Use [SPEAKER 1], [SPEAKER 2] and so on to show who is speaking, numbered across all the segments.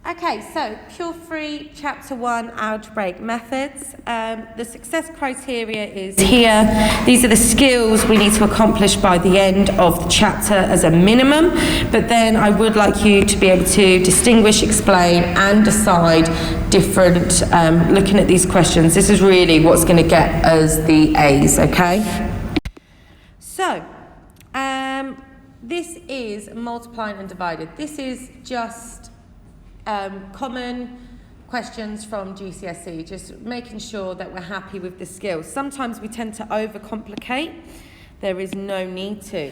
[SPEAKER 1] Okay, so Pure 3, Chapter 1, Algebraic Methods. The success criteria is here. These are the skills we need to accomplish by the end of the chapter as a minimum, but then I would like you to be able to distinguish, explain, and decide different, looking at these questions. This is really what's going to get us the A's, okay? So, this is multiplying and divided. This is just common questions from GCSE, just making sure that we're happy with the skills. Sometimes we tend to overcomplicate. There is no need to.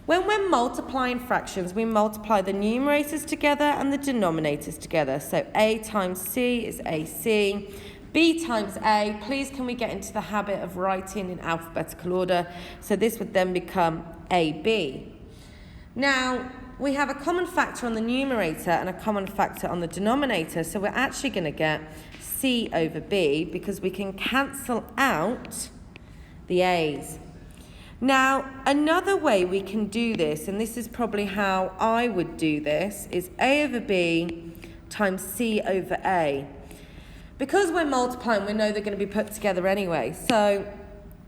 [SPEAKER 1] When we're multiplying fractions, we multiply the numerators together and the denominators together. So A times C is AC. B times A, please can we get into the habit of writing in alphabetical order? So this would then become AB. Now, we have a common factor on the numerator and a common factor on the denominator, so we're actually going to get C over B because we can cancel out the A's. Now, another way we can do this, and this is probably how I would do this, is A over B times C over A. Because we're multiplying, we know they're going to be put together anyway, so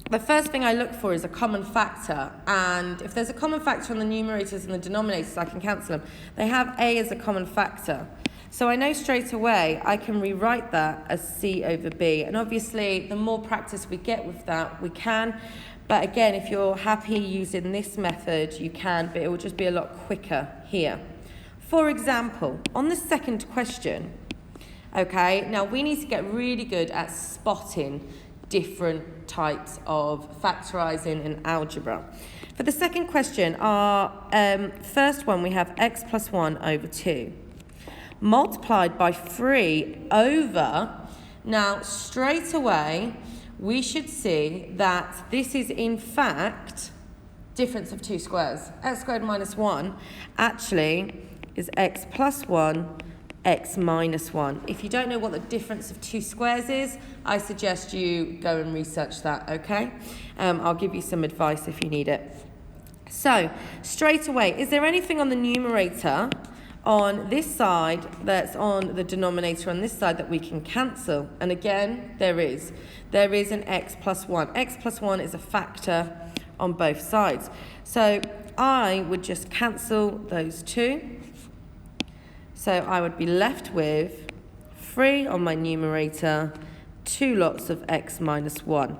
[SPEAKER 1] the first thing I look for is a common factor, and if there's a common factor on the numerators and the denominators, I can cancel them. They have A as a common factor. So I know straight away I can rewrite that as C over B, and obviously the more practice we get with that, we can. But again, if you're happy using this method, you can, but it will just be a lot quicker here. For example, on the second question, okay, now we need to get really good at spotting different types of factorising in algebra. For the second question, our first one, we have x plus 1 over 2 multiplied by 3 over, now straight away we should see that this is in fact difference of two squares. X squared minus 1 actually is x plus 1 x minus 1. If you don't know what the difference of two squares is, I suggest you go and research that, okay? I'll give you some advice if you need it. So, straight away, is there anything on the numerator on this side that's on the denominator on this side that we can cancel? And again, there is. There is an x plus 1. X plus 1 is a factor on both sides. So, I would just cancel those two. So I would be left with 3 on my numerator, 2 lots of x minus 1.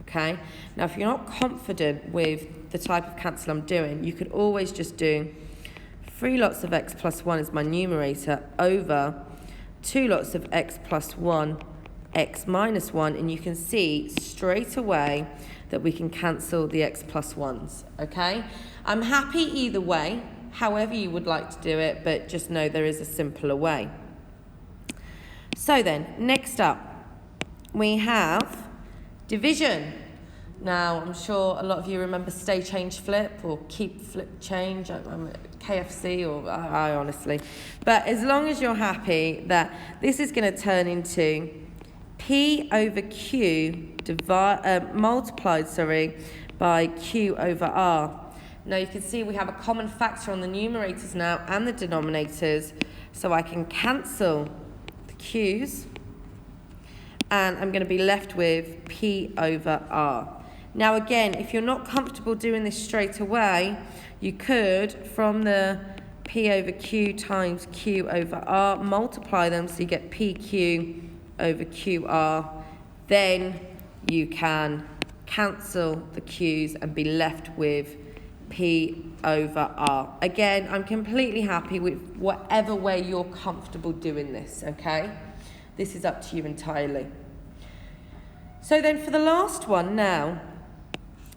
[SPEAKER 1] Okay? Now, if you're not confident with the type of cancel I'm doing, you could always just do 3 lots of x plus 1 as my numerator over 2 lots of x plus 1, x minus 1, and you can see straight away that we can cancel the x plus 1s. Okay? I'm happy either way. However you would like to do it, but just know there is a simpler way. So then, next up, we have division. Now, I'm sure a lot of you remember stay, change, flip, or keep, flip, change, KFC, or I honestly. But as long as you're happy that this is going to turn into P over Q multiplied by Q over R. Now you can see we have a common factor on the numerators now and the denominators, so I can cancel the Q's and I'm going to be left with P over R. Now again, if you're not comfortable doing this straight away, you could, from the P over Q times Q over R, multiply them so you get PQ over QR. Then you can cancel the Q's and be left with P over R. Again, I'm completely happy with whatever way you're comfortable doing this, okay? This is up to you entirely. So then for the last one now,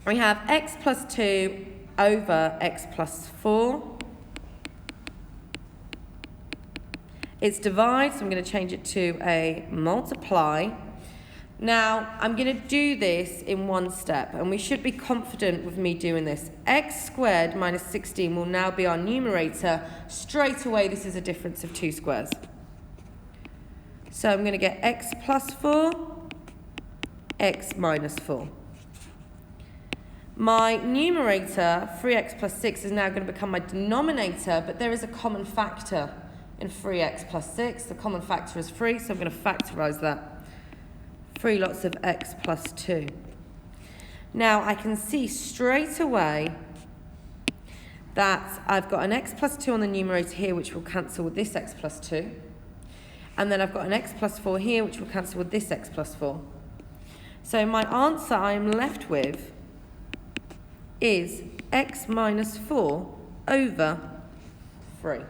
[SPEAKER 1] we have x plus 2 over x plus 4. It's divide, so I'm going to change it to a multiply. Now, I'm going to do this in one step, and we should be confident with me doing this. X squared minus 16 will now be our numerator. Straight away, this is a difference of two squares. So I'm going to get x plus 4, x minus 4. My numerator, 3x plus 6, is now going to become my denominator, but there is a common factor in 3x plus 6. The common factor is 3, so I'm going to factorise that. 3 lots of x plus 2. Now I can see straight away that I've got an x plus 2 on the numerator here, which will cancel with this x plus 2. And then I've got an x plus 4 here, which will cancel with this x plus 4. So my answer I'm left with is x minus 4 over 3.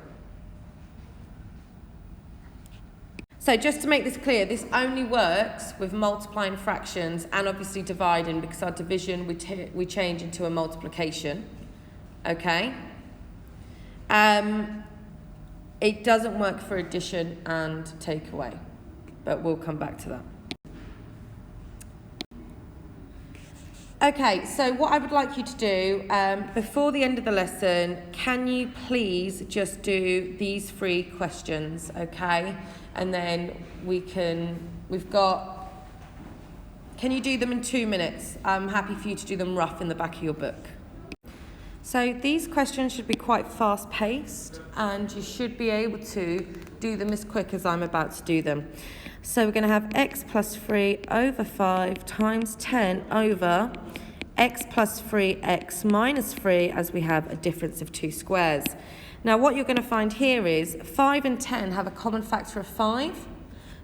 [SPEAKER 1] So just to make this clear, this only works with multiplying fractions and obviously dividing, because our division we change into a multiplication. Okay? It doesn't work for addition and take away, but we'll come back to that. Okay, so what I would like you to do, before the end of the lesson, can you please just do these 3 questions, okay? And then can you do them in 2 minutes? I'm happy for you to do them rough in the back of your book. So these questions should be quite fast-paced, and you should be able to do them as quick as I'm about to do them. So we're going to have x plus 3 over 5 times 10 over x plus 3, x minus 3, as we have a difference of 2 squares. Now what you're going to find here is 5 and 10 have a common factor of 5.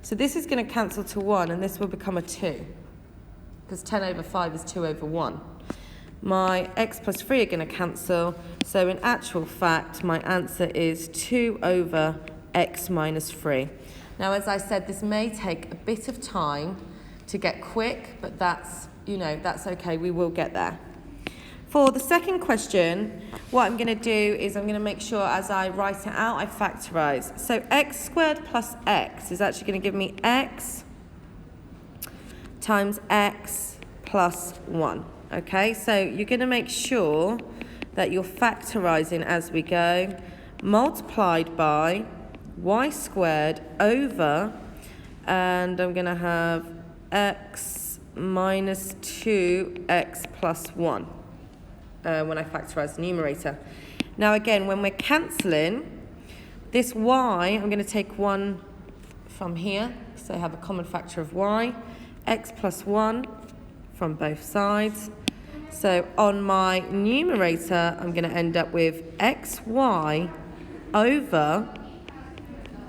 [SPEAKER 1] So this is going to cancel to 1, and this will become a 2. Because 10 over 5 is 2 over 1. My x plus 3 are going to cancel. So in actual fact, my answer is 2 over x minus 3. Now, as I said, this may take a bit of time to get quick, but that's okay. We will get there. For the second question, what I'm going to do is I'm going to make sure as I write it out, I factorise. So x squared plus x is actually going to give me x times x plus 1. Okay, so you're going to make sure that you're factorising as we go, multiplied by y squared over, and I'm going to have x minus 2x plus 1 when I factorise the numerator. Now again, when we're cancelling, this y, I'm going to take 1 from here, so I have a common factor of y, x plus 1 from both sides. So on my numerator, I'm going to end up with xy over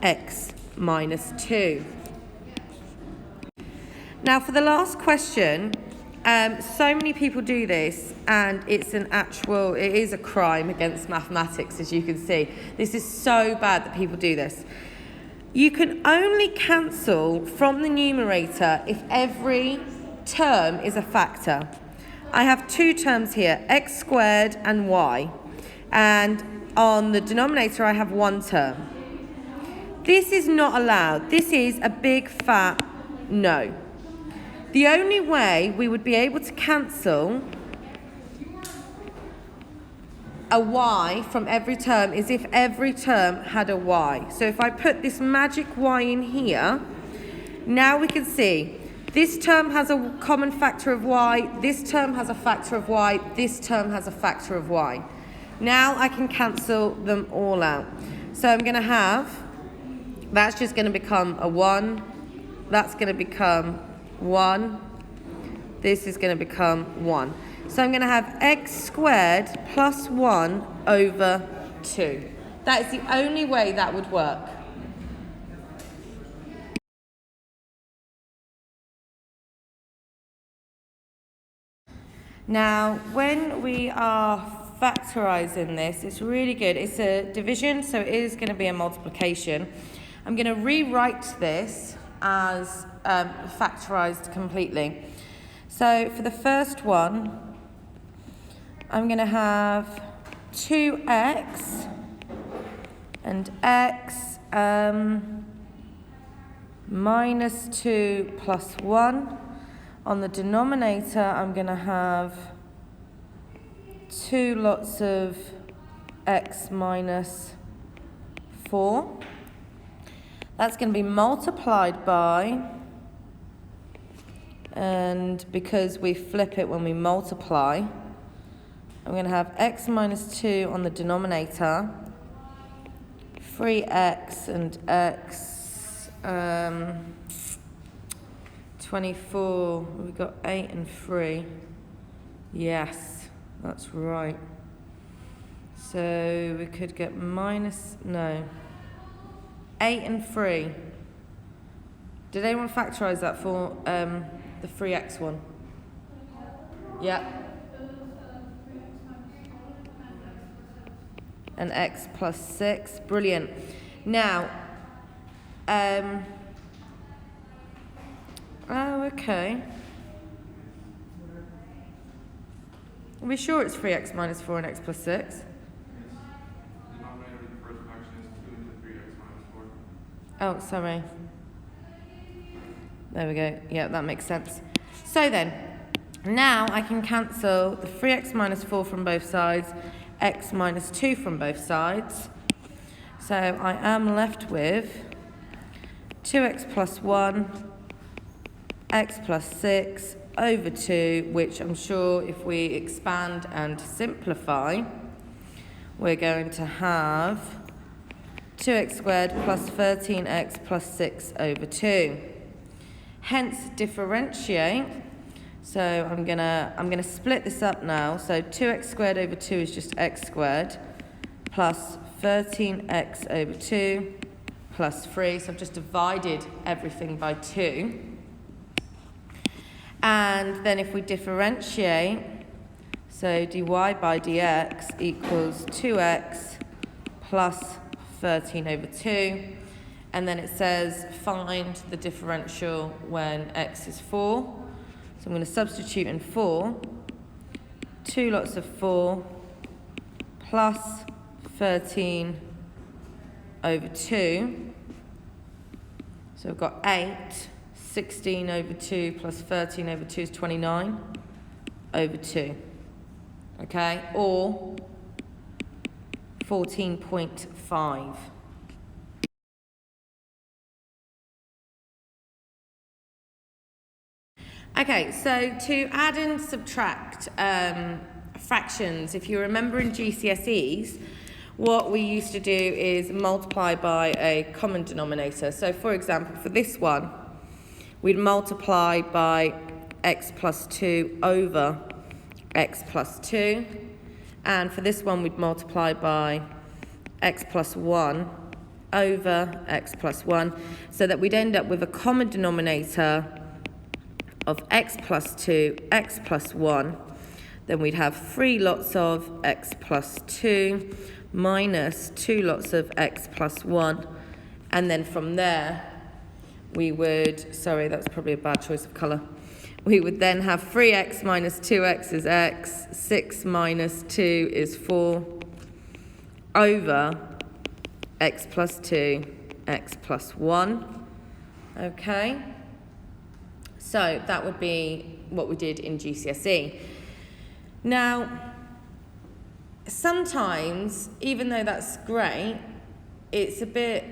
[SPEAKER 1] x minus 2. Now for the last question, so many people do this, and it is a crime against mathematics, as you can see. This is so bad that people do this. You can only cancel from the numerator if every term is a factor. I have 2 terms here, x squared and y, and on the denominator I have 1 term. This is not allowed. This is a big fat no. The only way we would be able to cancel a y from every term is if every term had a y. So if I put this magic y in here, now we can see this term has a common factor of y, this term has a factor of y, this term has a factor of y. Now I can cancel them all out. So I'm going to have, that's just going to become a 1, that's going to become 1, this is going to become 1. So I'm going to have x squared plus 1 over 2. That is the only way that would work. Now, when we are factorising this, it's really good. It's a division, so it is going to be a multiplication. I'm going to rewrite this as factorised completely. So for the first one, I'm going to have 2x and x minus 2 plus 1. On the denominator, I'm going to have 2 lots of x minus 4. That's going to be multiplied by, and because we flip it when we multiply, I'm going to have x minus 2 on the denominator, 3x and x, 24, we've got 8 and 3. Yes, that's right. So we could get 8 and 3. Did anyone factorise that for the 3x one? Yeah. And x plus 6. Brilliant. Now, oh, okay. Are we sure it's 3x minus 4 and x plus 6?
[SPEAKER 2] The denominator of the first fraction is 2 into 3x minus 4.
[SPEAKER 1] Oh, sorry. There we go. Yeah, that makes sense. So then, now I can cancel the 3x minus 4 from both sides, x minus 2 from both sides. So I am left with 2x plus 1, x plus 6 over 2, which I'm sure if we expand and simplify, we're going to have 2x squared plus 13x plus 6 over 2. Hence differentiate. So I'm gonna split this up now. So 2x squared over 2 is just x squared plus 13x over 2 plus 3. So I've just divided everything by 2. And then if we differentiate, so dy by dx equals 2x plus 13 over 2. And then it says find the differential when x is 4. So I'm going to substitute in 4. 2 lots of 4 plus 13 over 2. So we've got 8. 16 over 2 plus 13 over 2 is 29 over 2. Okay? Or 14.5. Okay, so to add and subtract fractions, if you remember in GCSEs, what we used to do is multiply by a common denominator. So for example, for this one, we'd multiply by x plus 2 over x plus 2. And for this one, we'd multiply by x plus 1 over x plus 1, so that we'd end up with a common denominator of x plus 2, x plus 1. Then we'd have 3 lots of x plus 2 minus 2 lots of x plus 1. And then from there, we would, sorry, that's probably a bad choice of colour. We would then have 3x minus 2x is x, 6 minus 2 is 4, over x plus 2, x plus 1. Okay? So that would be what we did in GCSE. Now, sometimes, even though that's great, it's a bit,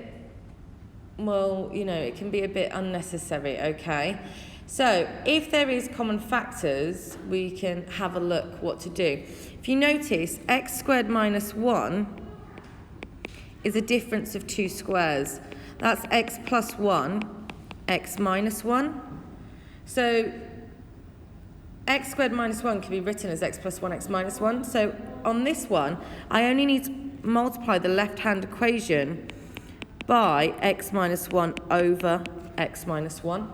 [SPEAKER 1] well, you know, it can be a bit unnecessary, okay? So if there is common factors, we can have a look what to do. If you notice, x squared minus 1 is a difference of 2 squares. That's x plus 1, x minus 1. So x squared minus 1 can be written as x plus 1, x minus 1. So on this one, I only need to multiply the left-hand equation by x minus 1 over x minus 1.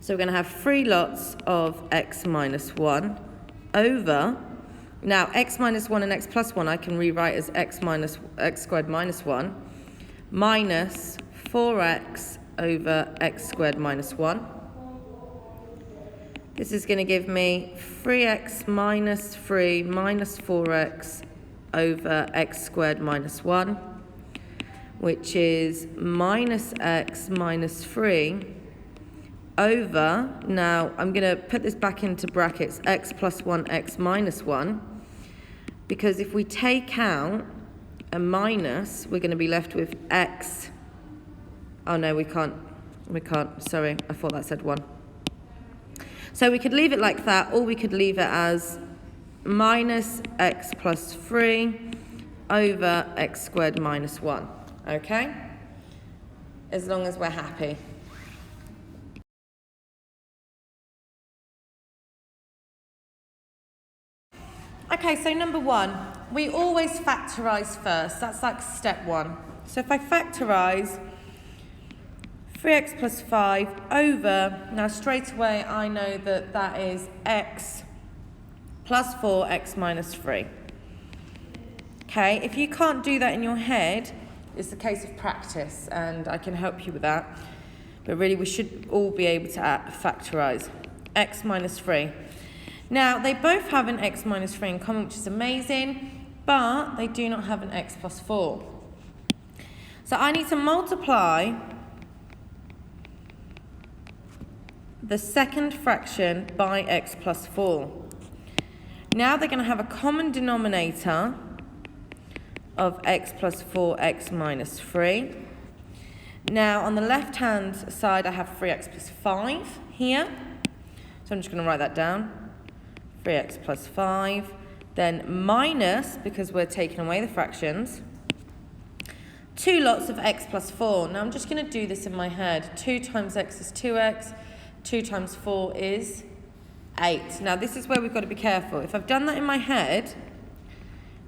[SPEAKER 1] So we're going to have 3 lots of x minus 1 over, now x minus 1 and x plus 1 I can rewrite as x squared minus 1 minus 4x over x squared minus 1. This is going to give me 3x minus 3 minus 4x over x squared minus 1, which is minus x minus 3 over, now I'm going to put this back into brackets, x plus 1, x minus 1, because if we take out a minus, we're going to be left with x. Oh no, we can't, sorry, I thought that said 1. So we could leave it like that, or we could leave it as minus x plus 3 over x squared minus 1, okay? As long as we're happy. Okay, so number 1, we always factorise first. That's like step 1. So if I factorise 3x plus 5 over, now straight away I know that that is x plus 4x minus 3. Okay, if you can't do that in your head, it's a case of practice, and I can help you with that. But really, we should all be able to factorise x minus 3. Now, they both have an x minus 3 in common, which is amazing, but they do not have an x plus 4. So I need to multiply the second fraction by x plus 4. Now they're going to have a common denominator of x plus 4x minus 3. Now on the left hand side I have 3x plus 5 here. So I'm just going to write that down. 3x plus 5. Then minus, because we're taking away the fractions, 2 lots of x plus 4. Now I'm just going to do this in my head. 2 times x is 2x. 2 times 4 is 8. Now this is where we've got to be careful. If I've done that in my head,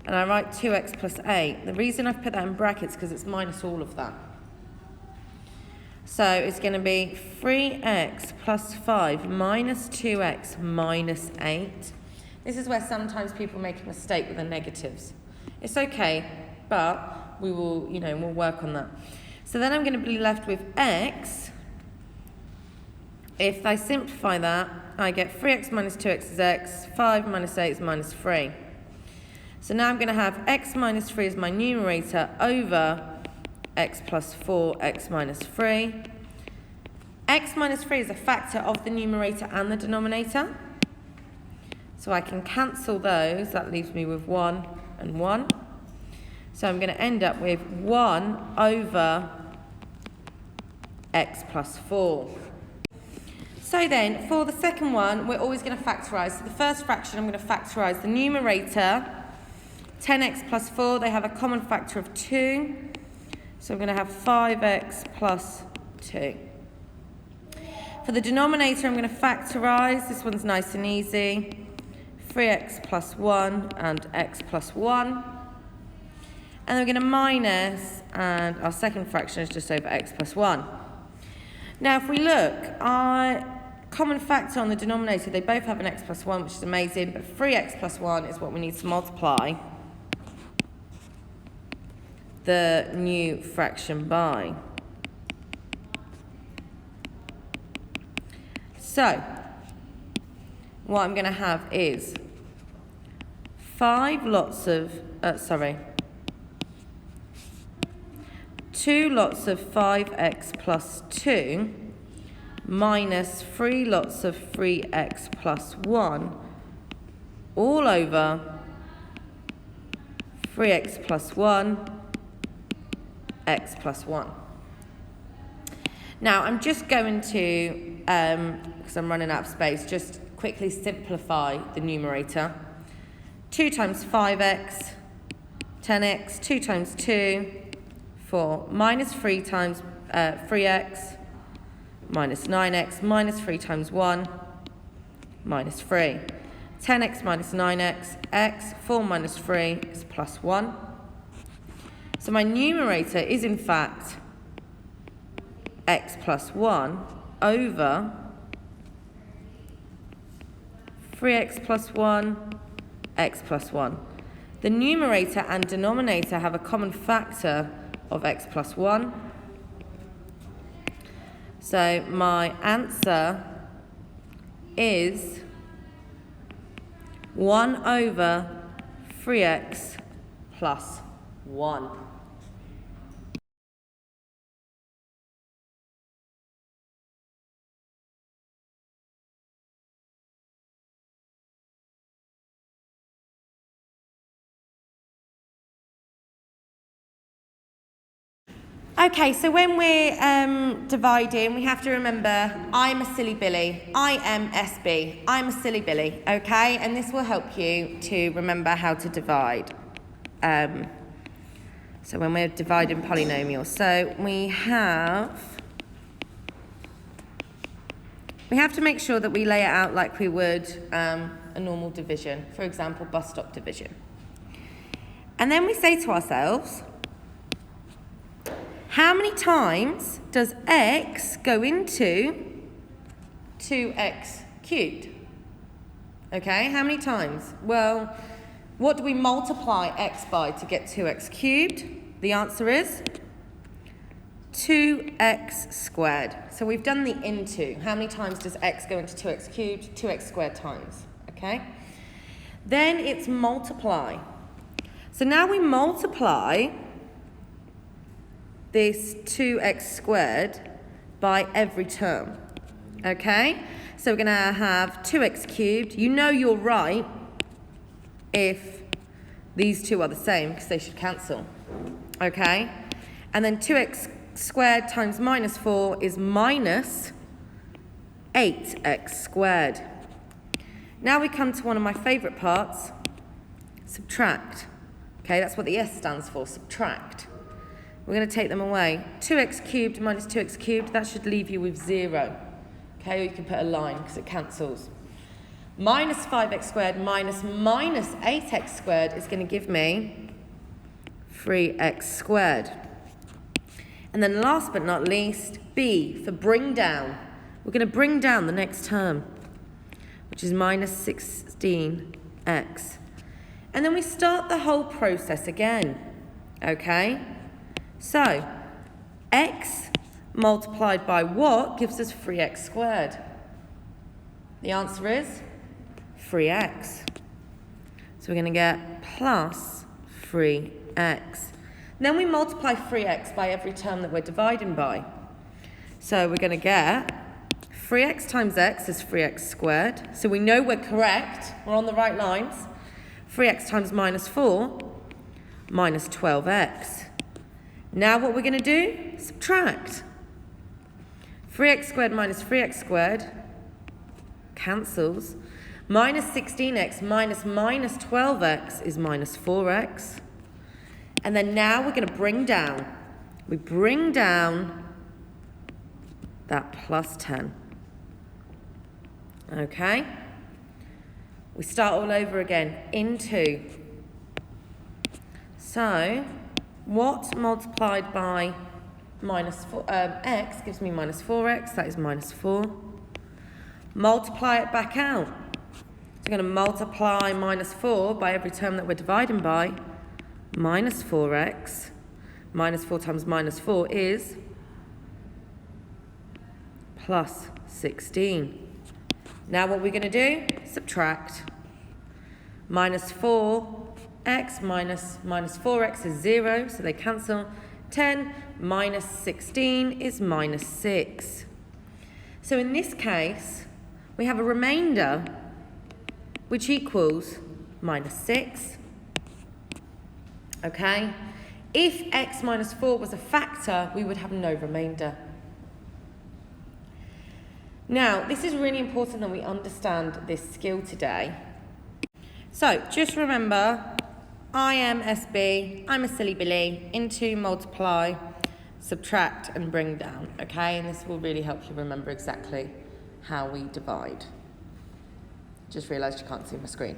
[SPEAKER 1] and I write 2x plus 8. The reason I've put that in brackets is because it's minus all of that. So it's going to be 3x plus 5 minus 2x minus 8. This is where sometimes people make a mistake with the negatives. It's okay, but we will, we'll work on that. So then I'm going to be left with x. If I simplify that, I get 3x minus 2x is x, 5 minus 8 is minus 3. So now I'm going to have x minus 3 as my numerator over x plus 4, x minus 3. X minus 3 is a factor of the numerator and the denominator. So I can cancel those. That leaves me with 1 and 1. So I'm going to end up with 1 over x plus 4. So then, for the second one, we're always going to factorise. So the first fraction, I'm going to factorise the numerator. 10x plus 4, they have a common factor of 2. So I'm going to have 5x plus 2. For the denominator, I'm going to factorise. This one's nice and easy. 3x plus 1 and x plus 1. And we're going to minus, and our second fraction is just over x plus 1. Now, if we look, our common factor on the denominator, they both have an x plus 1, which is amazing, but 3x plus 1 is what we need to multiply the new fraction by. So, what I'm going to have is 2 lots of 5x plus 2 minus 3 lots of 3x plus 1 all over 3x plus 1 x plus 1. Now I'm just going to, because I'm running out of space, just quickly simplify the numerator. 2 times 5x, 10x, 2 times 2, 4, minus 3 times 3x, minus 9x, minus 3 times 1, minus 3. 10x minus 9x, x, 4 minus 3 is plus 1. So my numerator is in fact x plus 1 over 3x plus 1, x plus 1. The numerator and denominator have a common factor of x plus 1. So my answer is 1 over 3x plus 1. Okay, so when we're dividing, we have to remember I'm a silly Billy. I am SB. I'm a silly Billy, okay? And this will help you to remember how to divide. So when we're dividing polynomials. So we have to make sure that we lay it out like we would a normal division, for example, bus stop division. And then we say to ourselves, how many times does x go into 2x cubed? Okay, how many times? Well, what do we multiply x by to get 2x cubed? The answer is 2x squared. So we've done the into. How many times does x go into 2x cubed? 2x squared times, okay? Then it's multiply. So now we multiply this 2x squared by every term, okay? So we're going to have 2x cubed. You know you're right if these two are the same because they should cancel, okay? And then 2x squared times minus 4 is minus 8x squared. Now we come to one of my favourite parts, subtract. Okay, that's what the S stands for, subtract. We're going to take them away. 2x cubed minus 2x cubed, that should leave you with 0. Okay, or you can put a line because it cancels. Minus 5x squared minus 8x squared is going to give me 3x squared. And then last but not least, B for bring down. We're going to bring down the next term, which is minus 16x. And then we start the whole process again, okay? So, x multiplied by what gives us 3x squared? The answer is 3x. So we're going to get plus 3x. Then we multiply 3x by every term that we're dividing by. So we're going to get 3x times x is 3x squared. So we know we're correct. We're on the right lines. 3x times minus 4, minus 12x. Now what we're going to do? Subtract. 3x squared minus 3x squared cancels. Minus 16x minus 12x is minus 4x. And then now we're going to bring down. We bring down that plus 10. Okay? We start all over again. Into. So, what multiplied by minus 4, x gives me minus 4x. That is minus 4. Multiply it back out. So we're going to multiply minus 4 by every term that we're dividing by. Minus 4x. Minus 4 times minus 4 is plus 16. Now what we're going to do? Subtract. Minus 4x minus 4x is 0, so they cancel. 10 minus 16 is minus 6. So in this case, we have a remainder which equals minus 6. Okay? If x minus 4 was a factor, we would have no remainder. Now, this is really important that we understand this skill today. So, just remember, I am SB, I'm a silly Billy, into, multiply, subtract and bring down, okay? And this will really help you remember exactly how we divide. Just realised you can't see my screen.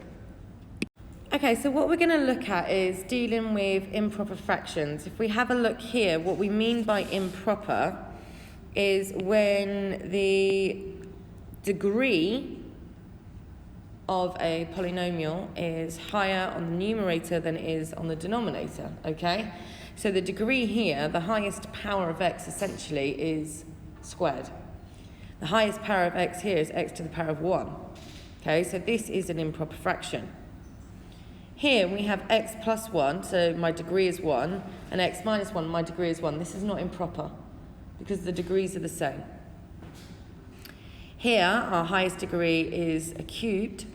[SPEAKER 1] Okay, so what we're going to look at is dealing with improper fractions. If we have a look here, what we mean by improper is when the degree of a polynomial is higher on the numerator than it is on the denominator, okay? So the degree here, the highest power of x essentially is squared. The highest power of x here is x to the power of 1. Okay, so this is an improper fraction. Here we have x plus 1, so my degree is 1, and x minus 1, my degree is 1. This is not improper, because the degrees are the same. Here, our highest degree is a cubed,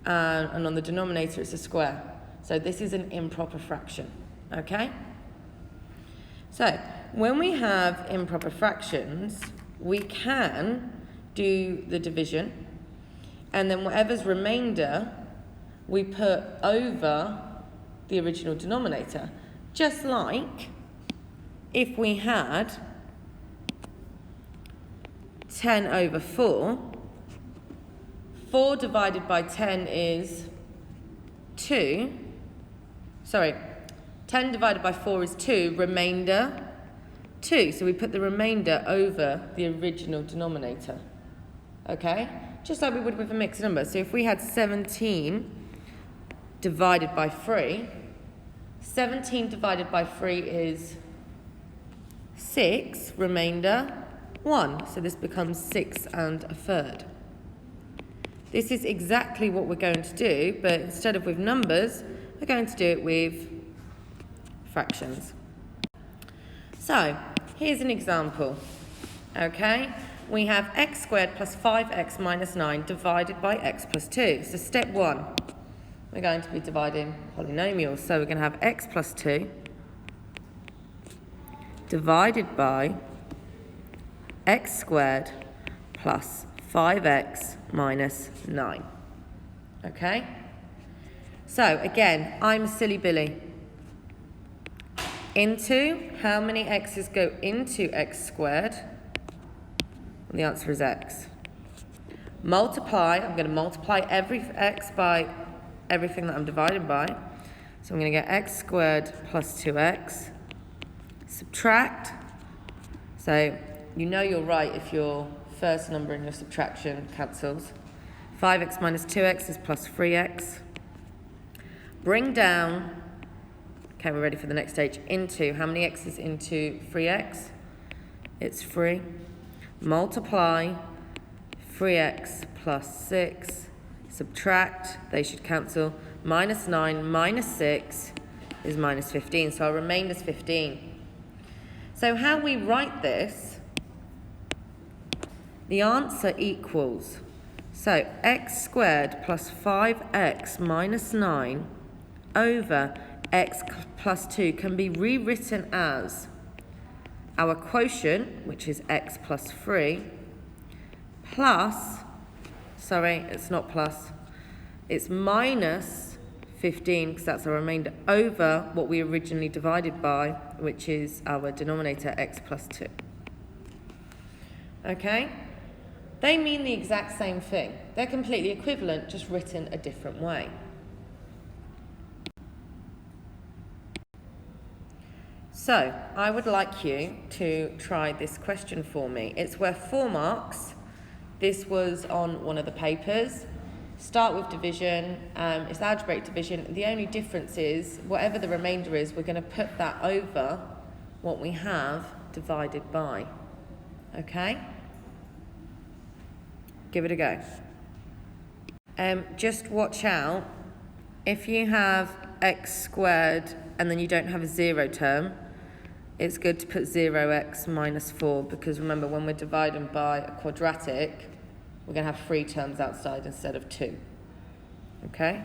[SPEAKER 1] and on the denominator it's a square. So this is an improper fraction, okay? So, when we have improper fractions, we can do the division, and then whatever's remainder, we put over the original denominator. Just like if we had 10 over 4, 4 divided by 10 is 2. Sorry, 10 divided by 4 is 2, remainder 2. So we put the remainder over the original denominator. Okay? Just like we would with a mixed number. So if we had 17 divided by 3, 17 divided by 3 is 6, remainder 1. So this becomes 6 1/3. This is exactly what we're going to do, but instead of with numbers, we're going to do it with fractions. So, here's an example. Okay, we have x squared plus 5x minus 9 divided by x plus 2. So step 1, we're going to be dividing polynomials. So we're going to have x plus 2 divided by x squared plus 5x minus 9. Okay? So, again, I'm a silly Billy. Into, how many x's go into x squared? And the answer is x. Multiply, I'm going to multiply every x by everything that I'm dividing by. So I'm going to get x squared plus 2x. Subtract. So, you know you're right if your first number in your subtraction cancels. 5x minus 2x is plus 3x. Bring down, okay, we're ready for the next stage, into, how many x's into 3x? It's 3. Multiply 3x plus 6. Subtract, they should cancel. Minus 9 minus 6 is minus 15, so our remainder is 15. So how we write this, the answer equals, so x squared plus 5x minus 9 over x plus 2 can be rewritten as our quotient, which is x plus 3, plus, sorry, it's not plus, it's minus 15, because that's our remainder, over what we originally divided by, which is our denominator, x plus 2. Okay? They mean the exact same thing. They're completely equivalent, just written a different way. So, I would like you to try this question for me. It's worth 4 marks. This was on one of the papers. Start with division. It's algebraic division. The only difference is, whatever the remainder is, we're going to put that over what we have divided by. Okay? Give it a go. Just watch out. If you have x squared and then you don't have a 0 term, it's good to put 0x minus 4, because remember, when we're dividing by a quadratic, we're going to have 3 terms outside instead of 2. Okay?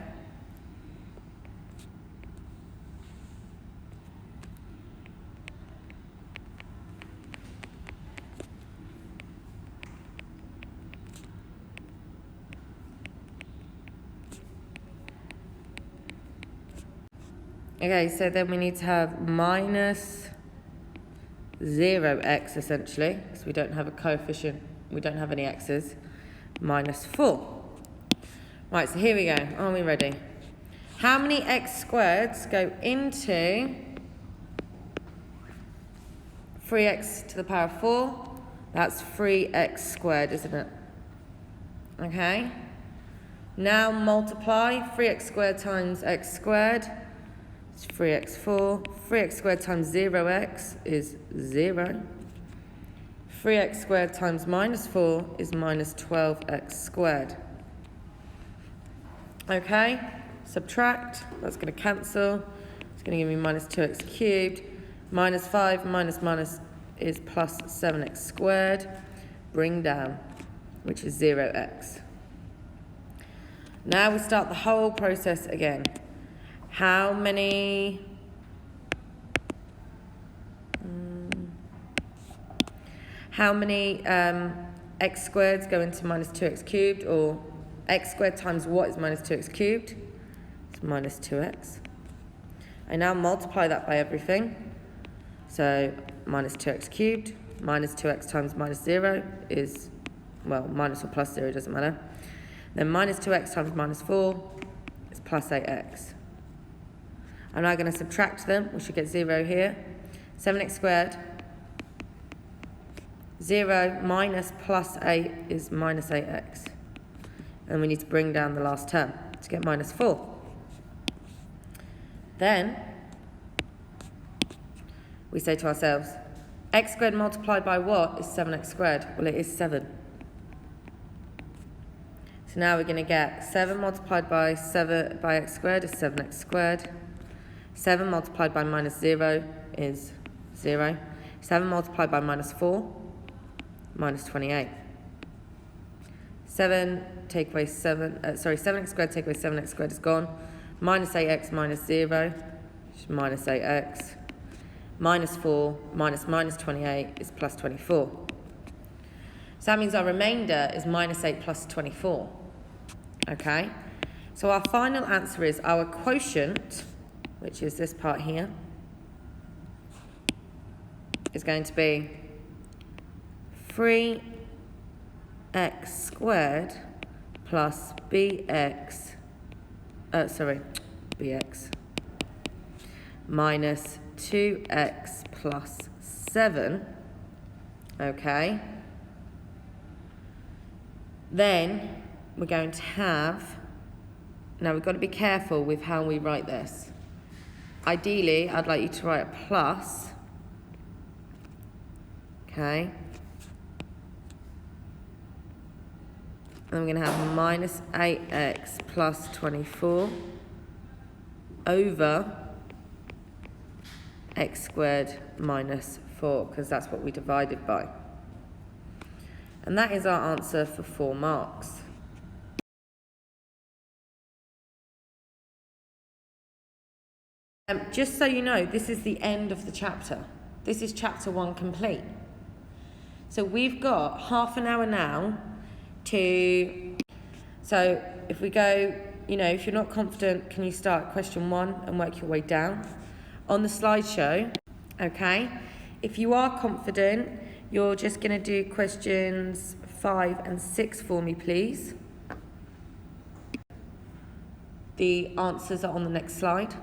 [SPEAKER 1] Okay, so then we need to have minus 0x essentially, because we don't have a coefficient, we don't have any x's, minus 4. Right, so here we go. Are we ready? How many x squareds go into 3x to the power of 4? That's 3x squared, isn't it? Okay. Now multiply 3x squared times x squared. It's 3x4. 3x squared times 0x is 0. 3x squared times minus 4 is minus 12x squared. Okay, subtract, that's going to cancel. It's going to give me minus 2x cubed. Minus 5 minus minus is plus 7x squared. Bring down, which is 0x. Now we start the whole process again. How many x squareds go into minus 2x cubed, or x squared times what is minus 2x cubed? It's minus 2x. I now multiply that by everything. So minus 2x cubed, minus 2x times minus 0 is, well, minus or plus 0, doesn't matter. Then minus 2x times minus 4 is plus 8x. I'm now going to subtract them. We should get 0 here. 7x squared. 0 minus plus 8 is minus 8x. And we need to bring down the last term to get minus 4. Then we say to ourselves, x squared multiplied by what is 7x squared? Well, it is 7. So now we're going to get 7 multiplied by x squared is 7x squared. 7 multiplied by minus 0 is 0. 7 multiplied by minus 4, minus 28. 7x squared take away 7x squared is gone. Minus 8x minus 0, which is minus 8x. Minus 4 minus minus 28 is plus 24. So that means our remainder is minus 8 plus 24. Okay? So our final answer is our quotient, which is this part here, is going to be 3x squared plus bx minus 2x plus 7, okay? Then we're going to have, now we've got to be careful with how we write this. Ideally, I'd like you to write a plus, okay? And we're going to have minus 8x plus 24 over x squared minus 4, because that's what we divided by. And that is our answer for 4 marks. Just so you know, this is the end of the chapter. This is chapter 1 complete. So we've got half an hour now to, so if we go, if you're not confident, can you start question 1 and work your way down on the slideshow, okay? If you are confident, you're just going to do questions 5 and 6 for me, please. The answers are on the next slide.